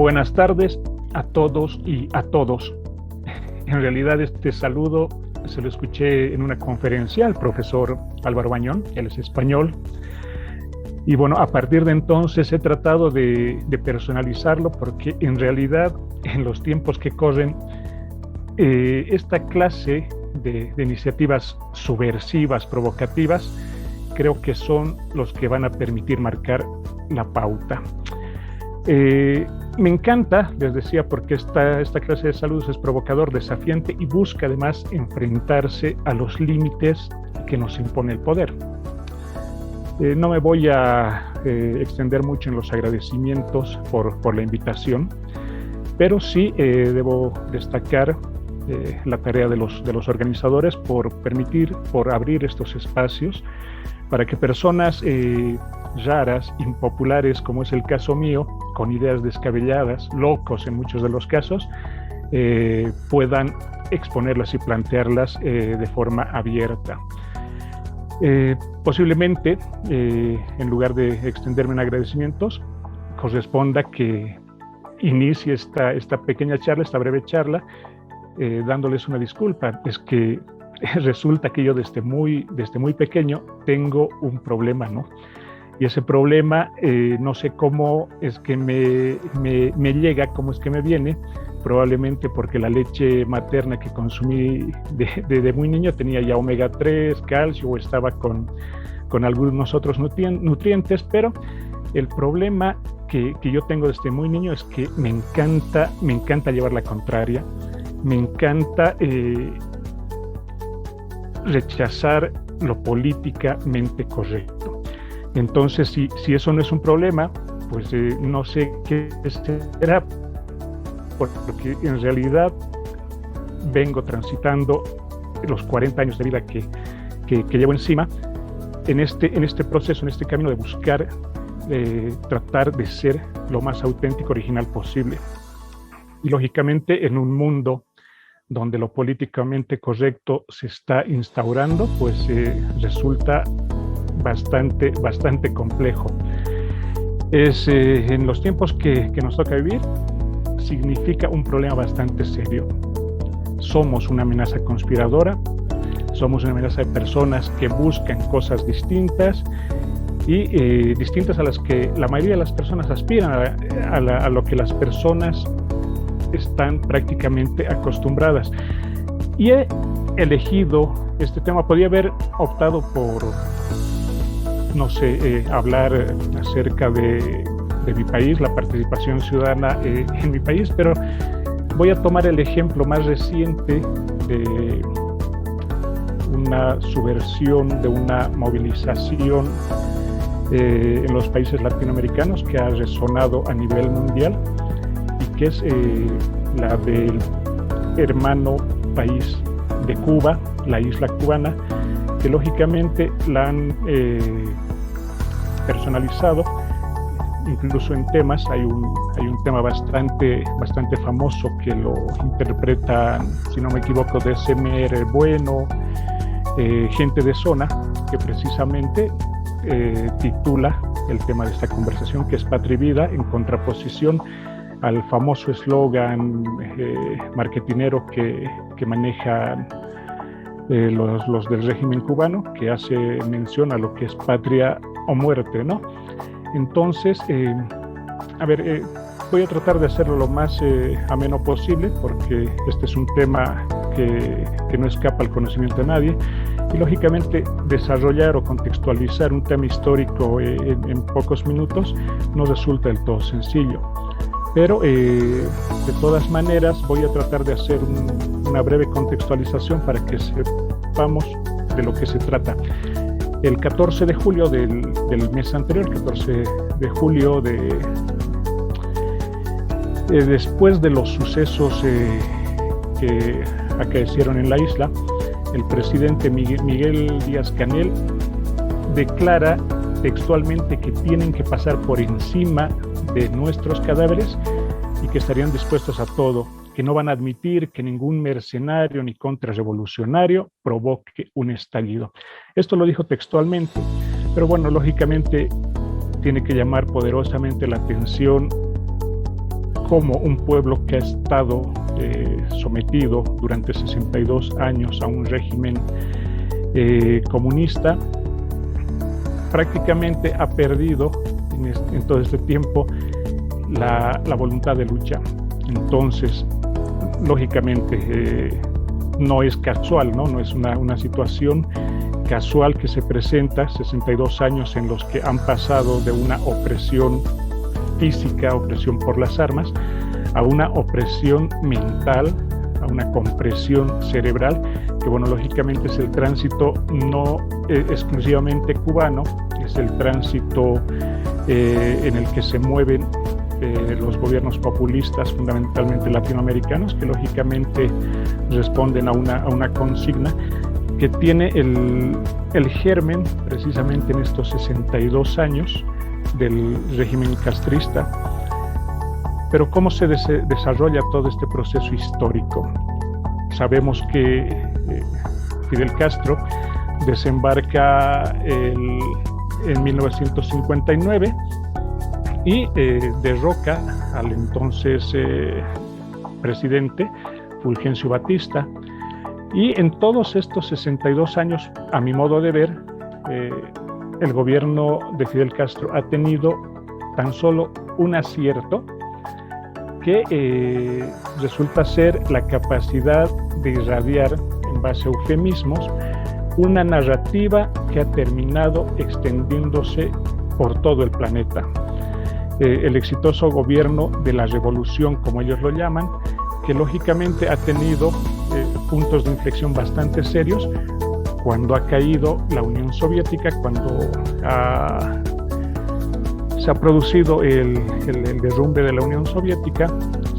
Buenas tardes a todos y a todos. En realidad este saludo se lo escuché en una conferencia al profesor Álvaro Bañón, él es español. Y bueno, a partir de entonces he tratado de personalizarlo porque en realidad en los tiempos que corren esta clase de iniciativas subversivas, provocativas, creo que son los que van a permitir marcar la pauta. Me encanta, les decía, porque esta clase de saludos es provocador, desafiante y busca además enfrentarse a los límites que nos impone el poder. No me voy a extender mucho en los agradecimientos por la invitación, pero sí debo destacar la tarea de los organizadores por abrir estos espacios para que personas raras, impopulares, como es el caso mío, con ideas descabelladas, locos en muchos de los casos, puedan exponerlas y plantearlas de forma abierta. Posiblemente, en lugar de extenderme en agradecimientos, corresponda que inicie esta pequeña charla, esta breve charla, dándoles una disculpa. Es que resulta que yo desde muy pequeño tengo un problema, ¿no? Y ese problema no sé cómo es que me llega, cómo es que me viene, probablemente porque la leche materna que consumí de muy niño tenía ya omega 3, calcio, o estaba con algunos otros nutrientes, pero el problema que yo tengo desde muy niño es que me encanta llevar la contraria, me encanta rechazar lo políticamente correcto. Entonces, si eso no es un problema, pues no sé qué será, porque en realidad vengo transitando los 40 años de vida que llevo encima en este proceso, en este camino de buscar tratar de ser lo más auténtico, original posible. Y lógicamente en un mundo donde lo políticamente correcto se está instaurando, pues resulta bastante complejo. En los tiempos que nos toca vivir, significa un problema bastante serio. Somos una amenaza conspiradora, somos una amenaza de personas que buscan cosas distintas y distintas a las que la mayoría de las personas aspiran, a lo que las personas están prácticamente acostumbradas. Y he elegido este tema. Podía haber optado por, no sé, hablar acerca de mi país, la participación ciudadana en mi país, pero voy a tomar el ejemplo más reciente de una subversión, de una movilización en los países latinoamericanos que ha resonado a nivel mundial y que es la del hermano país de Cuba, la isla cubana, que lógicamente la han personalizado incluso en temas. Hay un tema bastante famoso que lo interpreta, si no me equivoco, de Semer Bueno, gente de zona, que precisamente titula el tema de esta conversación, que es Patria y Vida, en contraposición al famoso eslogan marketinero que manejan los del régimen cubano, que hace mención a lo que es patria o muerte, ¿no? Entonces, voy a tratar de hacerlo lo más ameno posible, porque este es un tema que no escapa al conocimiento de nadie, y lógicamente desarrollar o contextualizar un tema histórico en pocos minutos no resulta del todo sencillo. Pero de todas maneras voy a tratar de hacer una breve contextualización para que sepamos de lo que se trata. El 14 de julio del mes anterior, 14 de julio después de los sucesos que acaecieron en la isla, el presidente Miguel Díaz-Canel declara textualmente que tienen que pasar por encima de nuestros cadáveres y que estarían dispuestos a todo, que no van a admitir que ningún mercenario ni contrarrevolucionario provoque un estallido. Esto lo dijo textualmente, pero bueno, lógicamente tiene que llamar poderosamente la atención cómo un pueblo que ha estado sometido durante 62 años a un régimen comunista prácticamente ha perdido en todo este tiempo la voluntad de lucha. Entonces, lógicamente, no es casual, no es una situación casual que se presenta 62 años en los que han pasado de una opresión física, opresión por las armas, a una opresión mental, a una compresión cerebral, que bueno, lógicamente es el tránsito no exclusivamente cubano, es el tránsito en el que se mueven los gobiernos populistas, fundamentalmente latinoamericanos, que lógicamente responden a una consigna que tiene el germen precisamente en estos 62 años del régimen castrista. Pero ¿cómo se desarrolla todo este proceso histórico? Sabemos que Fidel Castro desembarca en 1959 y derroca al entonces presidente Fulgencio Batista. Y en todos estos 62 años, a mi modo de ver, el gobierno de Fidel Castro ha tenido tan solo un acierto, que resulta ser la capacidad de irradiar, en base a eufemismos, una narrativa que ha terminado extendiéndose por todo el planeta. El exitoso gobierno de la revolución, como ellos lo llaman, que lógicamente ha tenido puntos de inflexión bastante serios cuando ha caído la Unión Soviética, cuando se ha producido el derrumbe de la Unión Soviética.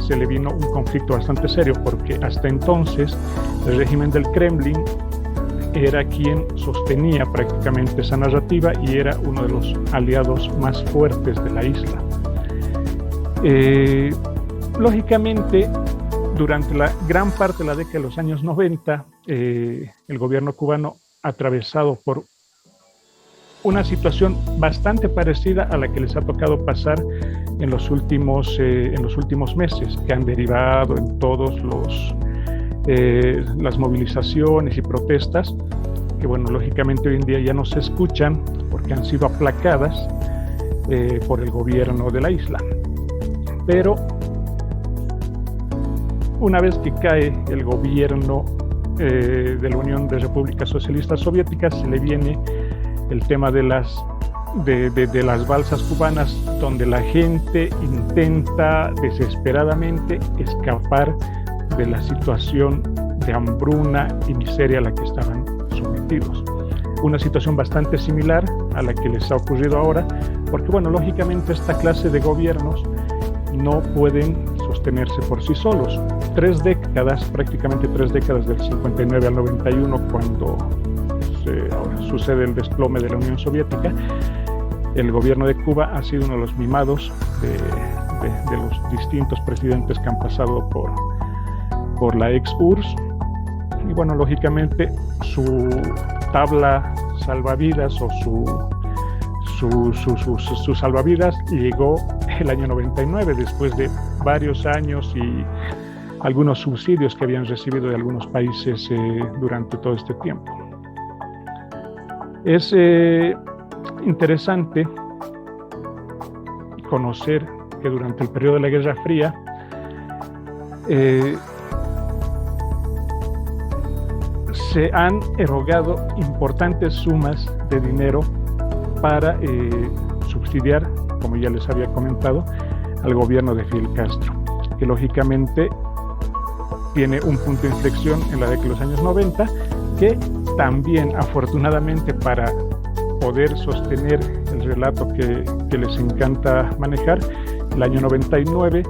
Se le vino un conflicto bastante serio, porque hasta entonces el régimen del Kremlin era quien sostenía prácticamente esa narrativa y era uno de los aliados más fuertes de la isla. Lógicamente, durante la gran parte de la década de los años 90, el gobierno cubano ha atravesado por una situación bastante parecida a la que les ha tocado pasar en los últimos meses, que han derivado en todos las movilizaciones y protestas, que bueno, lógicamente hoy en día ya no se escuchan porque han sido aplacadas por el gobierno de la isla. Pero una vez que cae el gobierno de la Unión de Repúblicas Socialistas Soviéticas, se le viene el tema de las balsas cubanas, donde la gente intenta desesperadamente escapar de la situación de hambruna y miseria a la que estaban sometidos. Una situación bastante similar a la que les ha ocurrido ahora, porque bueno, lógicamente esta clase de gobiernos no pueden sostenerse por sí solos. Prácticamente tres décadas, del 59 al 91, cuando sucede el desplome de la Unión Soviética, el gobierno de Cuba ha sido uno de los mimados de los distintos presidentes que han pasado por la ex-URSS. Y bueno, lógicamente su tabla salvavidas o su salvavidas llegó el año 99, después de varios años y algunos subsidios que habían recibido de algunos países durante todo este tiempo. Es interesante conocer que durante el periodo de la Guerra Fría se han erogado importantes sumas de dinero para subsidiar, como ya les había comentado, al gobierno de Fidel Castro, que lógicamente tiene un punto de inflexión en la década de los años 90, que también, afortunadamente, para poder sostener el relato que les encanta manejar, el año 99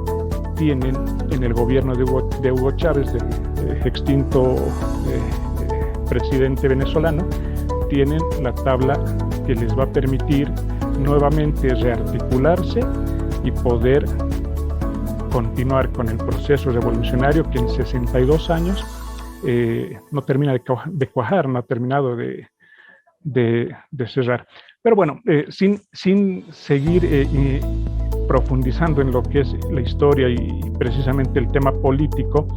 tienen en el gobierno de Hugo Chávez, del extinto presidente venezolano, tienen la tabla que les va a permitir nuevamente rearticularse y poder continuar con el proceso revolucionario que en 62 años no termina de cuajar, no ha terminado de cerrar. Pero bueno, sin seguir profundizando en lo que es la historia y precisamente el tema político,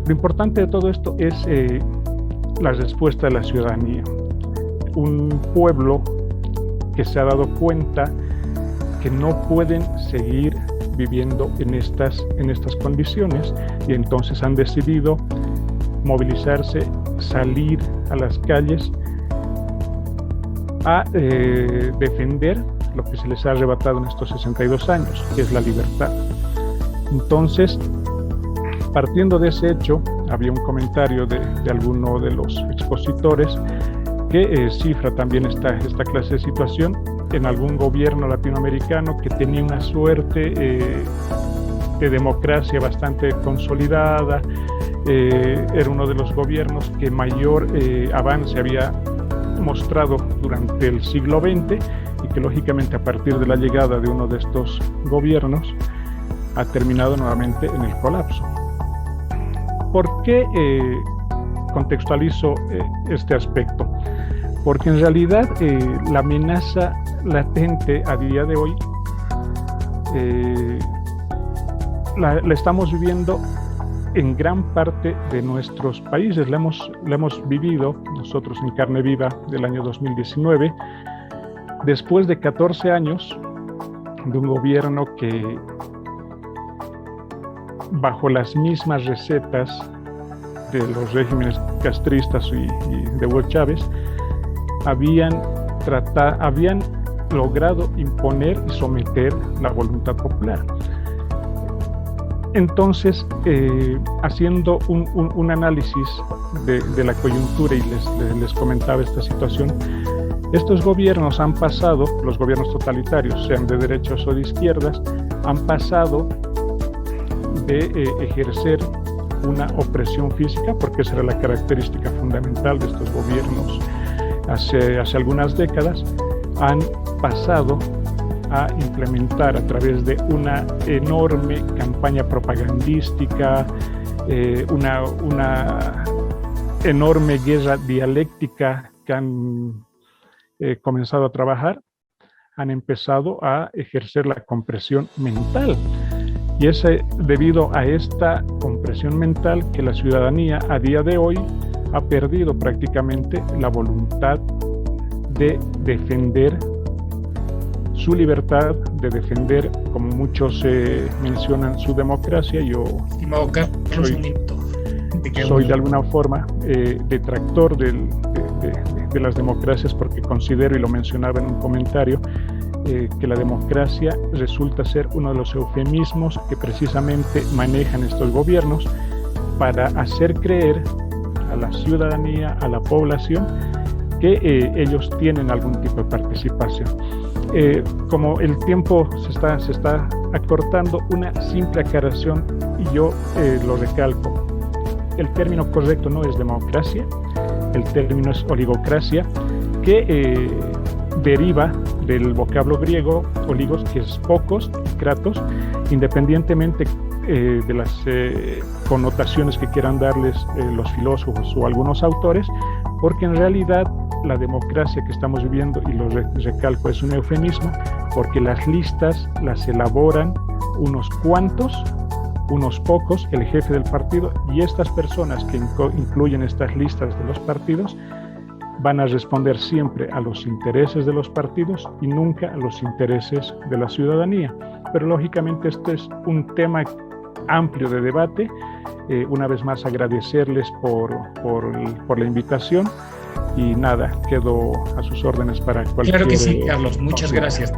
lo importante de todo esto es la respuesta de la ciudadanía. Un pueblo que se ha dado cuenta que no pueden seguir viviendo en estas condiciones, y entonces han decidido movilizarse, salir a las calles a defender lo que se les ha arrebatado en estos 62 años, que es la libertad. Entonces, partiendo de ese hecho, había un comentario de alguno de los expositores que cifra también esta clase de situación en algún gobierno latinoamericano que tenía una suerte de democracia bastante consolidada, era uno de los gobiernos que mayor avance había mostrado durante el siglo XX y que lógicamente a partir de la llegada de uno de estos gobiernos ha terminado nuevamente en el colapso. ¿Por qué contextualizo este aspecto? Porque en realidad la amenaza latente a día de hoy la estamos viviendo en gran parte de nuestros países. La hemos vivido nosotros en carne viva del año 2019, después de 14 años de un gobierno que, bajo las mismas recetas de los regímenes castristas y de Hugo Chávez, habían logrado imponer y someter la voluntad popular. Entonces, haciendo un análisis de la coyuntura, y les comentaba esta situación, estos gobiernos han pasado, los gobiernos totalitarios, sean de derechas o de izquierdas, han pasado de ejercer una opresión física, porque esa era la característica fundamental de estos gobiernos hace algunas décadas, han pasado a implementar a través de una enorme campaña propagandística, una enorme guerra dialéctica que han comenzado a trabajar, han empezado a ejercer la compresión mental. Y es debido a esta compresión mental que la ciudadanía a día de hoy ha perdido prácticamente la voluntad de defender su libertad, de defender, como muchos mencionan, su democracia. Yo soy de alguna forma detractor de las democracias, porque considero, y lo mencionaba en un comentario, que la democracia resulta ser uno de los eufemismos que precisamente manejan estos gobiernos para hacer creer a la ciudadanía, a la población, que ellos tienen algún tipo de participación. Como el tiempo se está acortando, una simple aclaración, y yo lo recalco: el término correcto no es democracia, el término es oligocracia, que deriva del vocablo griego oligos, que es pocos, y kratos, independientemente de las connotaciones que quieran darles los filósofos o algunos autores, porque en realidad la democracia que estamos viviendo, y lo recalco, es un eufemismo, porque las listas las elaboran unos cuantos, unos pocos, el jefe del partido, y estas personas que incluyen estas listas de los partidos van a responder siempre a los intereses de los partidos y nunca a los intereses de la ciudadanía. Pero lógicamente este es un tema amplio de debate. Una vez más, agradecerles por la invitación, y nada, quedo a sus órdenes para cualquier... Claro que sí, Carlos, muchas gracias.